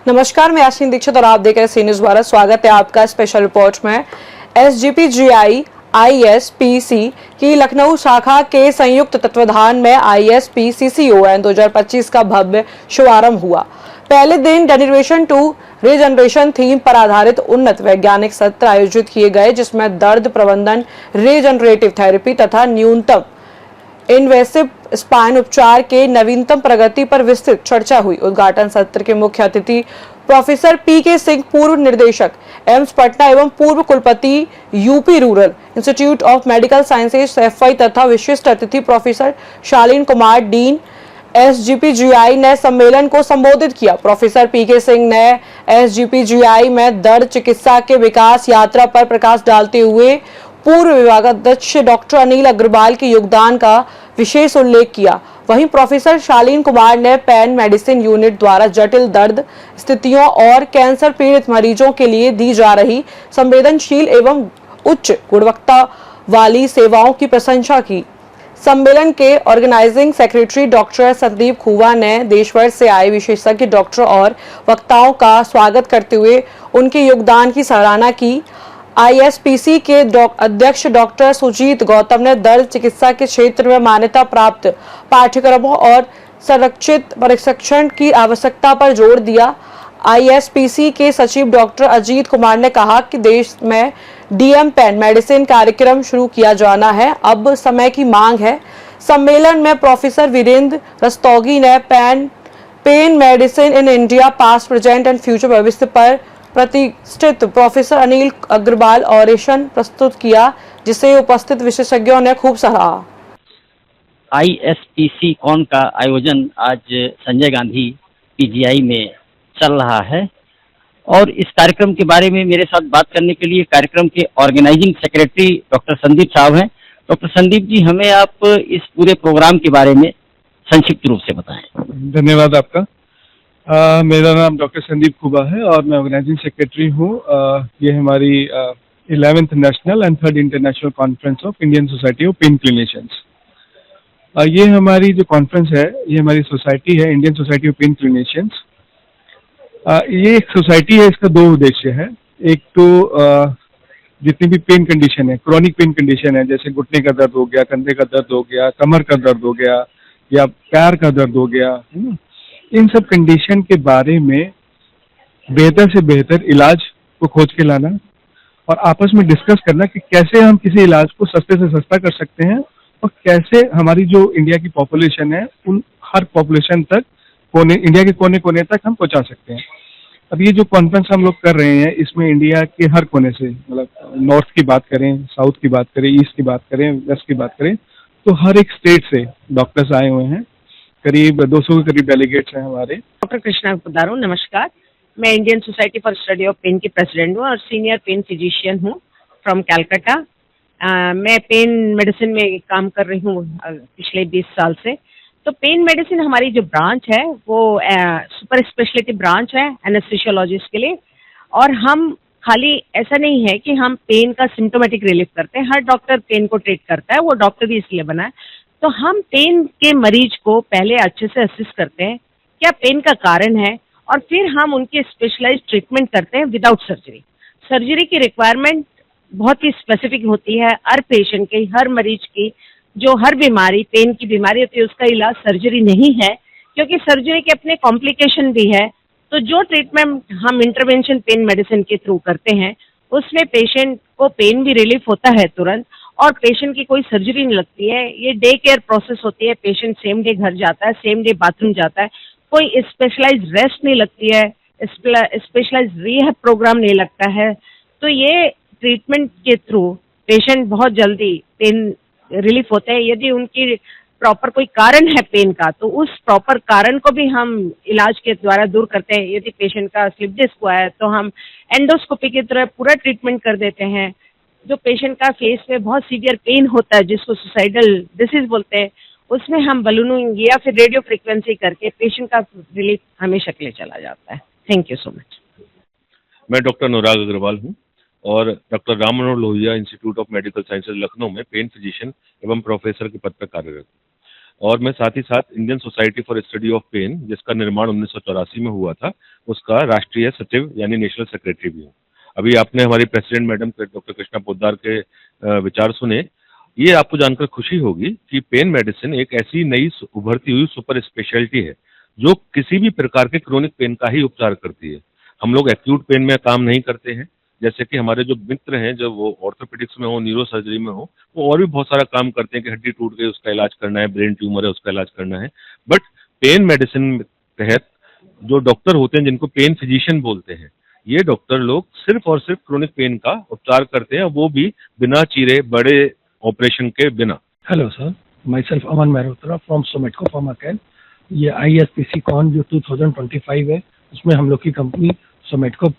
नमस्कार, मैं आशीन दीक्षित और आप देख रहे हैं सी न्यूज़ भारत। स्वागत है आपका स्पेशल रिपोर्ट में। SGPGI ISPC की लखनऊ शाखा के संयुक्त तत्वाधान में ISPCCON 2025 का भव्य शुभारंभ हुआ। पहले दिन डेरिवेशन टू रीजनरेशन थीम पर आधारित उन्नत वैज्ञानिक सत्र आयोजित किए गए, जिसमें दर्द प्रबंधन, रीजनरेटिव थेरेपी तथा न्यूनतम इन्वेसिव स्पाइन उपचार के नवीनतम प्रगति पर विस्तृत चर्चा हुई। उद्घाटन सत्र के मुख्य अतिथि प्रोफेसर PK सिंह, पूर्व निदेशक एम्स पटना एवं पूर्व कुलपति UP rural institute of medical sciences SFI तथा विशिष्ट अतिथि प्रोफेसर शालीन कुमार, डीन SGPGI ने सम्मेलन को संबोधित किया। प्रोफेसर PK सिंह ने SGPGI में दर्द चिकित्सा के विकास यात्रा पर प्रकाश डालते हुए पूर्व विभागाध्यक्ष डॉक्टर अनिल अग्रवाल के योगदान का विशेष उल्लेख किया। वहीं प्रोफेसर शालीन कुमार ने पेन मेडिसिन यूनिट द्वारा जटिल दर्द स्थितियों और कैंसर पीड़ित मरीजों के लिए दी जा रही संवेदनशील एवं उच्च गुणवत्ता वाली सेवाओं की प्रशंसा की। सम्मेलन के ऑर्गेनाइजिंग सेक्रेटरी डॉक्टर संदीप खुवा ने देशभर से आए विशेषज्ञ डॉक्टर और वक्ताओं का स्वागत करते हुए उनके योगदान की सराहना की। ISPC के अध्यक्ष डॉक्टर सुजीत गौतम ने दर्द चिकित्सा के क्षेत्र में मान्यता प्राप्त पाठ्यक्रमों और संरक्षित प्रशिक्षण की आवश्यकता पर जोर दिया। ISPC के सचिव डॉक्टर अजीत कुमार ने कहा कि देश में DM पेन मेडिसिन कार्यक्रम शुरू किया जाना है, अब समय की मांग है। सम्मेलन में प्रोफेसर वीरेंद्र रस्तोगी ने pen medicine in India past, present and future भविष्य पर प्रतिष्ठित प्रोफेसर अनिल अग्रवाल ऑरेशन प्रस्तुत किया, जिसे उपस्थित विशेषज्ञों ने खूब सराहा। ISPC कॉन का आयोजन आज संजय गांधी PGI में चल रहा है और इस कार्यक्रम के बारे में मेरे साथ बात करने के लिए कार्यक्रम के ऑर्गेनाइजिंग सेक्रेटरी डॉक्टर संदीप साहब हैं। डॉक्टर संदीप जी, हमें आप इस पूरे प्रोग्राम के बारे में संक्षिप्त रूप से बताएं। धन्यवाद आपका। मेरा नाम डॉक्टर संदीप खुबा है और मैं ऑर्गेनाइजिंग सेक्रेटरी हूँ। ये हमारी 11th national and 3rd international conference of Indian society of pain clinicians. ये हमारी जो कॉन्फ्रेंस है, ये हमारी सोसाइटी है, Indian society of pain clinicians. ये एक सोसाइटी है, इसका 2 उद्देश्य है। एक तो जितनी भी पेन कंडीशन है, क्रॉनिक पेन कंडीशन है, जैसे घुटने का दर्द हो गया, कंधे का दर्द हो गया, कमर का दर्द हो गया या पैर का दर्द हो गया, है ना, इन सब कंडीशन के बारे में बेहतर से बेहतर इलाज को खोज के लाना और आपस में डिस्कस करना कि कैसे हम किसी इलाज को सस्ते से सस्ता कर सकते हैं और कैसे हमारी जो इंडिया की पॉपुलेशन है, उन हर पॉपुलेशन तक, इंडिया के कोने कोने तक हम पहुंचा सकते हैं। अब ये जो कॉन्फ्रेंस हम लोग कर रहे हैं, इसमें इंडिया के हर कोने से, मतलब नॉर्थ की बात करें, साउथ की बात करें, ईस्ट की बात करें, वेस्ट की बात करें, तो हर एक स्टेट से डॉक्टर्स आए हुए हैं। करीब 200 के करीब डेलीगेट्स हैं हमारे। डॉक्टर कृष्णा पधारो, नमस्कार। मैं Indian society for study of pain की प्रेसिडेंट हूँ और सीनियर पेन फिजिशियन हूँ फ्रॉम कैलकाटा। मैं पेन मेडिसिन में काम कर रही हूँ पिछले 20 साल से। तो पेन मेडिसिन हमारी जो ब्रांच है वो सुपर स्पेशलिटी ब्रांच है एनेस्थीसियोलॉजिस्ट के लिए। और हम खाली ऐसा नहीं है कि हम पेन का सिम्टोमेटिक रिलीफ करते हैं, हर डॉक्टर पेन को ट्रीट करता है, वो डॉक्टर भी इसलिए बना है। तो हम पेन के मरीज को पहले अच्छे से असिस्ट करते हैं क्या पेन का कारण है, और फिर हम उनकी स्पेशलाइज्ड ट्रीटमेंट करते हैं विदाउट सर्जरी। सर्जरी की रिक्वायरमेंट बहुत ही स्पेसिफिक होती है हर पेशेंट की, हर मरीज की। जो हर बीमारी, पेन की बीमारी होती है, उसका इलाज सर्जरी नहीं है, क्योंकि सर्जरी के अपने कॉम्प्लिकेशन भी है। तो जो ट्रीटमेंट हम इंटरवेंशन पेन मेडिसिन के थ्रू करते हैं, उसमें पेशेंट को पेन भी रिलीफ होता है तुरंत और पेशेंट की कोई सर्जरी नहीं लगती है। ये डे केयर प्रोसेस होती है, पेशेंट सेम डे घर जाता है, सेम डे बाथरूम जाता है, कोई स्पेशलाइज्ड रेस्ट नहीं लगती है, स्पेशलाइज्ड रिहैब प्रोग्राम नहीं लगता है। तो ये ट्रीटमेंट के थ्रू पेशेंट बहुत जल्दी पेन रिलीफ होते हैं। यदि उनकी प्रॉपर कोई कारण है पेन का, तो उस प्रॉपर कारण को भी हम इलाज के द्वारा दूर करते हैं। यदि पेशेंट का स्लिप डिस्क हुआ है तो हम एंडोस्कोपी की तरह पूरा ट्रीटमेंट कर देते हैं। जो पेशेंट का फेस में बहुत सीवियर पेन होता है, जिसको सुसाइडल डिसीज बोलते हैं, उसमें हम बलूनिंग या फिर रेडियो फ्रिक्वेंसी करके पेशेंट का रिलीफ हमेशा के लिए चला जाता है। Thank you so much. मैं डॉक्टर अनुराग अग्रवाल हूँ। और doctor Ram Manohar Lohia institute of medical sciences Lucknow में पेन फिजिशियन एवं प्रोफेसर के पद पर कार्यरत हूँ। और मैं साथ ही साथ Indian society for study of pain, जिसका निर्माण 1984 में हुआ था, उसका राष्ट्रीय सचिव यानी नेशनल सेक्रेटरी भी हूँ। अभी आपने हमारी president madam doctor Krishna Poddar के विचार सुने। ये आपको जानकर खुशी होगी कि पेन मेडिसिन एक ऐसी नई उभरती हुई सुपर स्पेशलिटी है जो किसी भी प्रकार के क्रोनिक पेन का ही उपचार करती है। हम लोग एक्यूट पेन में काम नहीं करते हैं, जैसे कि हमारे जो मित्र हैं, जब वो ऑर्थोपेडिक्स में हो, न्यूरो सर्जरी में हो, वो और भी बहुत सारा काम करते हैं कि हड्डी टूट गई उसका इलाज करना है, ब्रेन ट्यूमर है उसका इलाज करना है। बट पेन मेडिसिन तहत जो डॉक्टर होते हैं, जिनको पेन फिजिशियन बोलते हैं, ये डॉक्टर लोग सिर्फ और सिर्फ क्रोनिक पेन का उपचार करते हैं, वो भी बिना चीरे बड़े ऑपरेशन के बिना। Hello sir, myself Aman Mehrotra from Sometco Pharmacare. ये ISPC कॉन जो 2025 है, उसमें हम लोग की कंपनी सोमेटको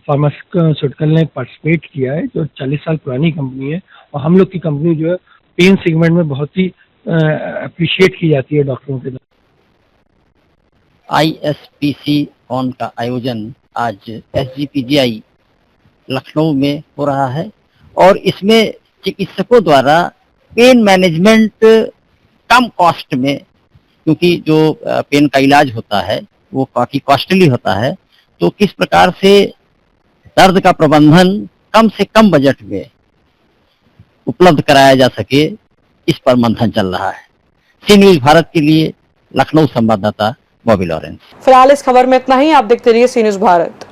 फार्मास्यूटिकल ने पार्टिसिपेट किया है, जो 40 साल पुरानी कंपनी है। और हम लोग की कंपनी जो है पेन सेगमेंट में बहुत ही अप्रिशिएट की जाती है डॉक्टरों के द्वारा। ISPC ऑन का आयोजन आज SGPGI लखनऊ में हो रहा है और इसमें चिकित्सकों द्वारा पेन मैनेजमेंट कम कॉस्ट में, क्योंकि जो पेन का इलाज होता है वो काफी कॉस्टली होता है, तो किस प्रकार से दर्द का प्रबंधन कम से कम बजट में उपलब्ध कराया जा सके, इस पर मंथन चल रहा है। सी न्यूज भारत के लिए लखनऊ संवाददाता बॉबी लॉरेंस। फिलहाल इस खबर में इतना ही। आप देखते रहिए सी न्यूज़ भारत।